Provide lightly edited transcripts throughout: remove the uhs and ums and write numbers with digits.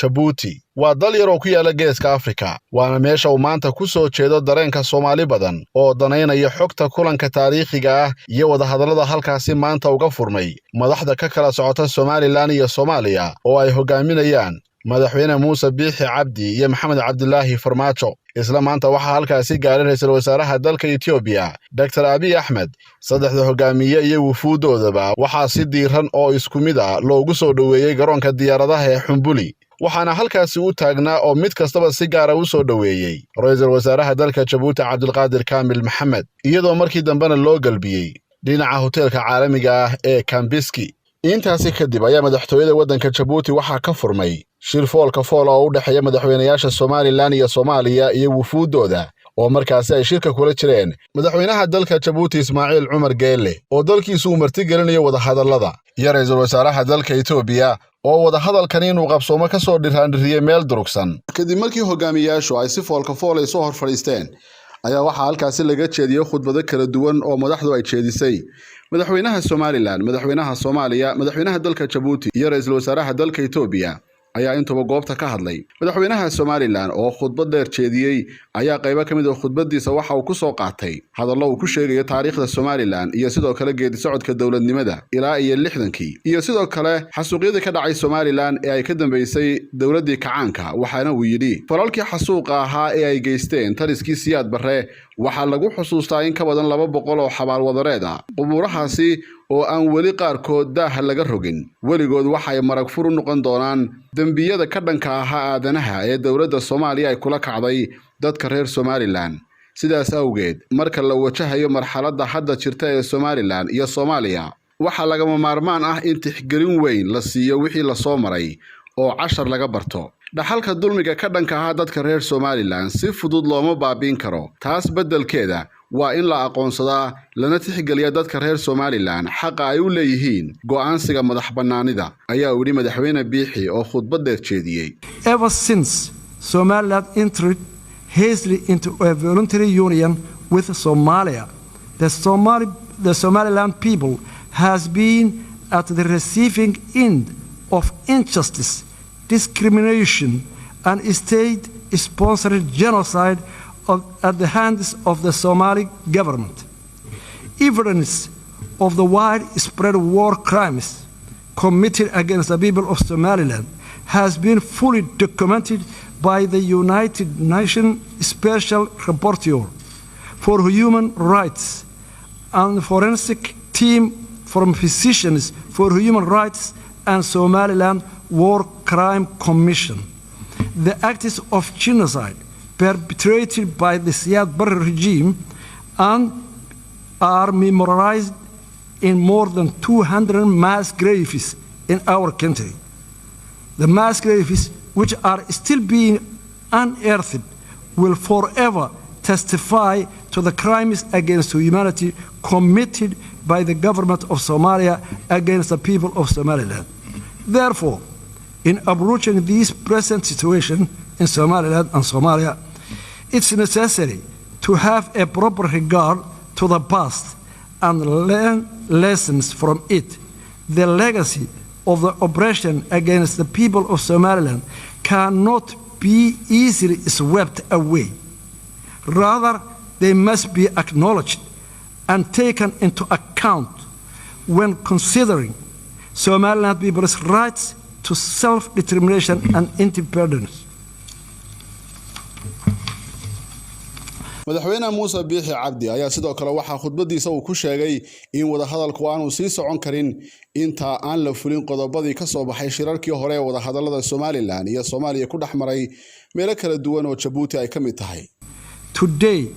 jabuuti waa dal yar oo ku yaala geeska Afrika waana meesha uu maanta ku soo jeedo dareenka Soomaali badan oo danaynaya xogta kulanka taariikhiga ah iyo wada hadallada halkaasi maanta uga furmay madaxda ka kala socota Somaliland iyo Soomaaliya oo ay hogaaminayaan madaxweyne Muuse Biixi Cabdi iyo Maxamed Cabdilaahi Farmaajo isla maanta waxa halkaasi gaaray ra'iisul wasaaraha dalka Ethiopia Dr. Abiy Ahmed saddexda hogaamiye iyo wufuudoodaba waxa si diiran oo isku mid ah loogu soo dhaweeyay garoonka diyaaradaha ee Xumbuli waxaana halkaasi u taagnaa oo mid kastaba si gaar ah u soo dhaweeyay ra'iisul wasaaraha dalka Jabuuti Cabdulqaadir Kaamil Maxamed iyadoo markii dambena loo galbiyay dhinaca hoteelka caalamiga ah ee Kambiski intaasi kadib ayaa madaxtooyada waddanka Jabuuti waxa ka furmay shir foolka fool oo u dhaxeeya madaxweynayaasha Somaliland iyo Soomaaliya iyo wufuudooda oo markaasi ay shirka kula jireen madaxweynaha dalka Jabuuti Ismaaciil Cumar Geelle oo dalkiisu marti gelinayo wada hadallada iyo ra'iisul wasaaraha dalka Ethiopia oo wada hadalkan inuu qabsoomo ka soo dhiraandhiriyay meel durugsan kadib markii hogaamiyaashu ay si foolka fool ay soo hor fadhiisteen ayaa waxa halkaasi laga jeediyay khudbado kala duwan oo madaxdu ay jeedisay madaxweynaha Somaliland madaxweynaha Soomaaliya madaxweynaha dalka Jabuuti iyo ra'iisul wasaaraha dalka Ethiopia ayaa intuba goobta ka hadlay madaxweynaha Somaliland oo khudbad dheer jeediyay ayaa qayb ka mid ah khudbadiisa waxa uu ku soo qaatay hadallo uu ku sheegay taariikhda Somaliland iyo sidoo kale geedi socodka dawladnimada ilaa iyo 60kii iyo sidoo kale xasuuqyadii ka dhacay Somaliland ee ay ka dambeysay dawladii kacaanka waxaana uu yidhi falalkii xasuuqa ahaa ee ay geysteen taliskii Siyaad Barre waxa lagu xusuustaa in ka badan 200 oo xabaal wadareed ah qubuurahaasi oo aan weli qaarkood daaha laga rogin weligood waxay marag fur u noqon doonaan dambiyada ka dhanka ah aadanaha ee dawladda Soomaaliya ay kula kacday dadka reer Somaliland sidaas awgeed marka la wajahayo marxaladda hadda jirta ee Somaliland iyo Soomaaliya waxa laga maarmaan ah in tixgelin weyn la siiyo wixii la soo maray oo cashar laga barto dhaxalka dulmiga ka dhanka ah dadka reer Somaliland si fudud looma baabiin karo taas beddelkeeda waa in la aqoonsadaa lana tixgeliya dadka reer Somaliland xaq ay u leeyihiin go'aansiga madax bannaanida ayaa u yiri madaxweyne Biixi oo khudbad dheer jeediyay ever since Somaliland entered hastily into a voluntary union with Somalia the Somaliland people has been at the receiving end of injustice discrimination and state-sponsored genocide at the hands of the Somali government. Evidence of the widespread war crimes committed against the people of Somaliland has been fully documented by the United Nations Special Rapporteur for Human Rights and forensic team from Physicians for Human Rights and Somaliland War Crime Commission. The acts of genocide perpetrated by the Siyaad Barre regime and are memorialized in more than 200 mass graves in our country. The mass graves, which are still being unearthed, will forever testify to the crimes against humanity committed by the government of Somalia against the people of Somaliland. Therefore, in approaching this present situation in Somaliland and Somalia, it's necessary to have a proper regard to the past and learn lessons from it. The legacy of the oppression against the people of Somaliland cannot be easily swept away. Rather, they must be acknowledged and taken into account when considering Somaliland people's rights to self-determination and independence. madaxweyne Muuse Biixi Cabdi ayaa sidoo kale waxa khudbadiisa uu ku sheegay in wada hadalku aanu sii socon karin inta aan la fulin qodobadii ka soo baxay shirarkii hore ee wada hadallada Somaliland iyo Soomaaliya ku dhaxmaray meelo kala duwan oo Jabuuti ay ka mid tahay. Today,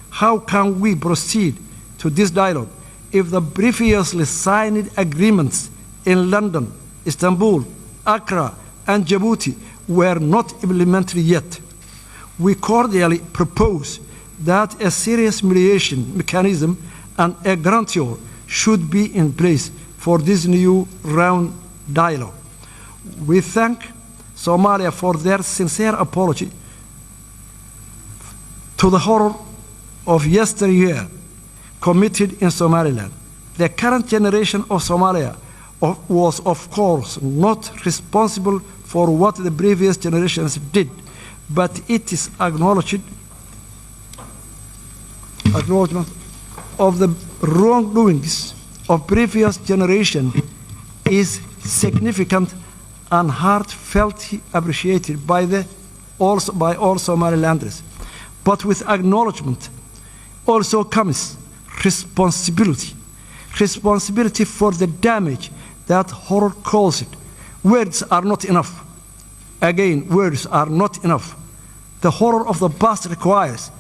how can we proceed to this dialogue if the previously signed agreements in London, Istanbul, Accra, and Djibouti were not implemented yet? We cordially propose that a serious mediation mechanism and a guarantor should be in place for this new round dialogue. We thank Somalia for their sincere apology to the horror of yesteryear committed in Somaliland. The current generation of Somalia was of course not responsible for what the previous generations did, but it is acknowledgement of the wrongdoings of previous generation is significant and heartfeltly appreciated by all Somalilanders. But with acknowledgement also comes responsibility for the damage that horror caused. Words are not enough. Again, words are not enough. The horror of the past requires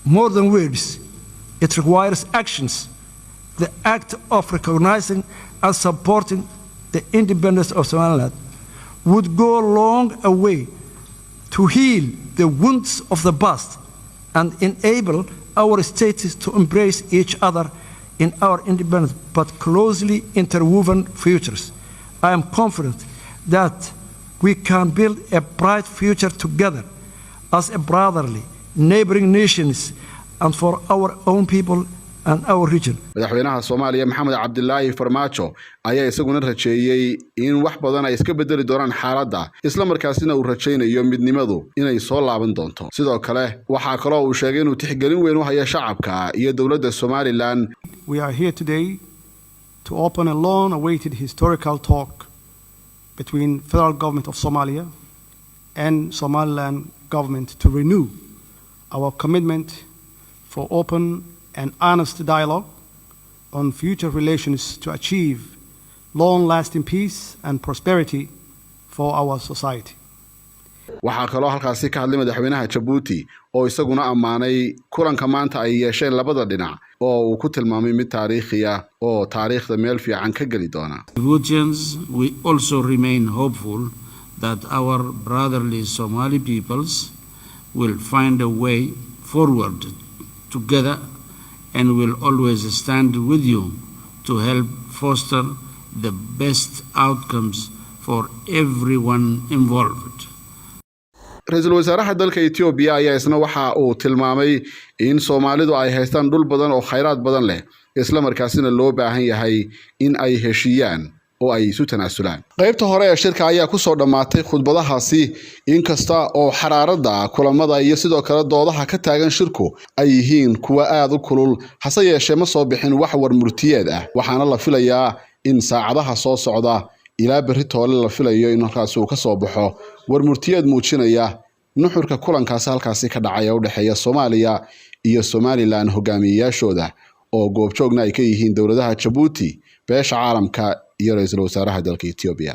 more than words. It requires actions. The act of recognizing and supporting the independence of Somaliland would go a long way to heal the wounds of the past and enable our states to embrace each other in our independent but closely interwoven futures. I am confident that we can build a bright future together as a brotherly, neighboring nations and for our own people and our region. madaxweynaha Soomaaliya Maxamed Cabdilaahi Farmaajo ayaa isaguna rajeeyay in wax badan ay iska bedeli doonaan xaaladda isla markaasina uu rajeynayo midnimadu inay soo laaban doonto. Sidoo kale waxa kale oo uu sheegay inuu tixgelin weyn u hayo shacabka iyo dawladda Somaliland. We are here today to open a long-awaited historical talk between federal government of Somalia and Somaliland government to renew our commitment for open and honest dialogue on future relations to achieve long-lasting peace and prosperity for our society. waxaa kaloo halkaasi ka hadlay madaxweynaha Jabuuti oo isaguna ammaanay kulanka maanta ay yeesheen labada dhinac oo uu ku tilmaamay mid taariikhi ah oo taariikhda meel fiican ka gali doona. Djiboutians, we also remain hopeful that our brotherly Somali peoples will find a way forward together and will always stand with you to help foster the best outcomes for everyone involved. Ra'iisul Wasaaraha dalka Ethiopia ayaa isna waxa uu tilmaamay in Soomaalidu ay haystaan dhul badan oo khayraad badan leh isla markaasina loo baahan yahay in ay heshiiyaan oo ay isu tanaasulaan. qaybta hore ee shirka ayaa ku soo dhamaatay khudbadahaasi inkasta oo xaraaradda kulamada iyo sidoo kale doodaha ka taagan shirku ay yihiin kuwa aad u kulul hase yeeshee ma soo bixin wax war murtiyeed ah waxaana la filayaa in saacadaha soo socda ilaa berri toole la filayo in halkaas uu ka soo baxo war murtiyeed muujinaya nuxurka kulankaas halkaasi ka dhacay u dhaxeeya Soomaaliya iyo Somaliland hogaamiyayaashooda oo goobjoogna ay ka yihiin dawladaha Jabuuti beesha caalamka iyo ra'iisul wasaaraha dalka Ethiopia.